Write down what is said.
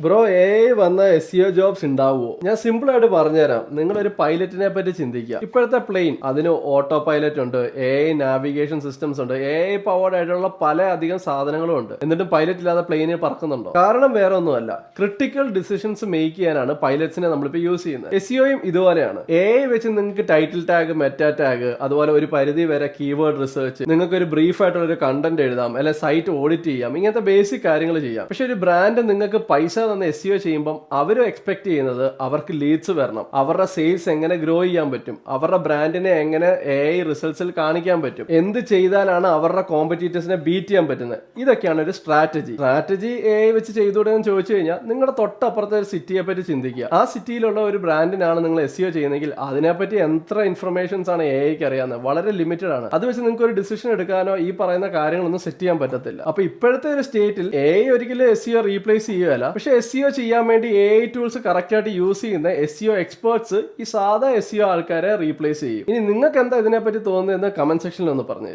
Bro വന്ന SEO jobs ഉണ്ടാവുമോ? ഞാൻ സിമ്പിൾ ആയിട്ട് പറഞ്ഞുതരാം. നിങ്ങളൊരു പൈലറ്റിനെ പറ്റി ചിന്തിക്കുക. ഇപ്പോഴത്തെ പ്ലെയിൻ അതിന് ഓട്ടോ പൈലറ്റ് ഉണ്ട്, നാവിഗേഷൻ സിസ്റ്റംസ് ഉണ്ട്, പവേർഡ് ആയിട്ടുള്ള പല അധികം സാധനങ്ങളും ഉണ്ട്. എന്നിട്ടും പൈലറ്റ് ഇല്ലാതെ പ്ലെയിനിൽ പറക്കുന്നുണ്ടോ? കാരണം വേറെ ഒന്നുമല്ല, ക്രിട്ടിക്കൽ ഡിസിഷൻസ് മേക്ക് ചെയ്യാനാണ് പൈലറ്റ്സിനെ നമ്മളിപ്പോൾ യൂസ് ചെയ്യുന്നത്. SEOയും ഇതുപോലെയാണ്. വെച്ച് നിങ്ങൾക്ക് ടൈറ്റിൽ ടാഗ്, മെറ്റാ ടാഗ്, അതുപോലെ ഒരു പരിധി വരെ കീവേഡ് റിസർച്ച്, നിങ്ങൾക്ക് ഒരു ബ്രീഫ് ആയിട്ടുള്ള ഒരു കണ്ടന്റ് എഴുതാം, അല്ലെ സൈറ്റ് ഓഡിറ്റ് ചെയ്യാം, ഇങ്ങനത്തെ ബേസിക് കാര്യങ്ങൾ ചെയ്യാം. പക്ഷെ ഒരു ബ്രാൻഡ് നിങ്ങൾക്ക് പൈസ തന്ന SEO ചെയ്യുമ്പോൾ അവരും എക്സ്പെക്ട് ചെയ്യുന്നത് അവർക്ക് ലീഡ്സ് വരണം, അവരുടെ സെയിൽസ് എങ്ങനെ ഗ്രോ ചെയ്യാൻ പറ്റും, അവരുടെ ബ്രാൻഡിനെ എങ്ങനെ റിസൾട്ട്സിൽ കാണിക്കാൻ പറ്റും, എന്ത് ചെയ്താലാണ് അവരുടെ കോമ്പറ്റീറ്റേഴ്സിനെ ബീറ്റ് ചെയ്യാൻ പറ്റുന്നത്. ഇതൊക്കെയാണ് ഒരു സ്ട്രാറ്റജി. വെച്ച് ചെയ്തുകൂടെ എന്ന് ചോദിച്ചു കഴിഞ്ഞാൽ നിങ്ങളുടെ തൊട്ടപ്പുറത്തെ ഒരു സിറ്റിയെ പറ്റി ചിന്തിക്കുക. ആ സിറ്റിയിലുള്ള ഒരു ബ്രാൻഡിനാണ് നിങ്ങൾ SEO ചെയ്യുന്നതെങ്കിൽ അതിനെപ്പറ്റി എത്ര ഇൻഫർമേഷൻസ് ആണ് ക്ക് അറിയാവുന്നത്? വളരെ ലിമിറ്റഡ് ആണ്. അത് വെച്ച് നിങ്ങൾക്ക് ഒരു ഡിസിഷൻ എടുക്കാനോ ഈ പറയുന്ന കാര്യങ്ങളൊന്നും സെറ്റ് ചെയ്യാൻ പറ്റത്തില്ല. അപ്പൊ ഇപ്പോഴത്തെ ഒരു സ്റ്റേറ്റിൽ ഒരിക്കലും SEO റീപ്ലേസ് ചെയ്യുകയല്ല. പക്ഷെ SEO ചെയ്യാൻ വേണ്ടി ടൂൾസ് കറക്റ്റ് ആയിട്ട് യൂസ് ചെയ്യുന്ന SEO എക്സ്പേർട്സ് ഈ സാധാ SEO ആൾക്കാരെ റീപ്ലേസ് ചെയ്യും. ഇനി നിങ്ങൾക്ക് എന്താ ഇതിനെപ്പറ്റി തോന്നുന്നതെന്ന് കമന്റ് സെക്ഷനിൽ ഒന്ന് പറഞ്ഞു.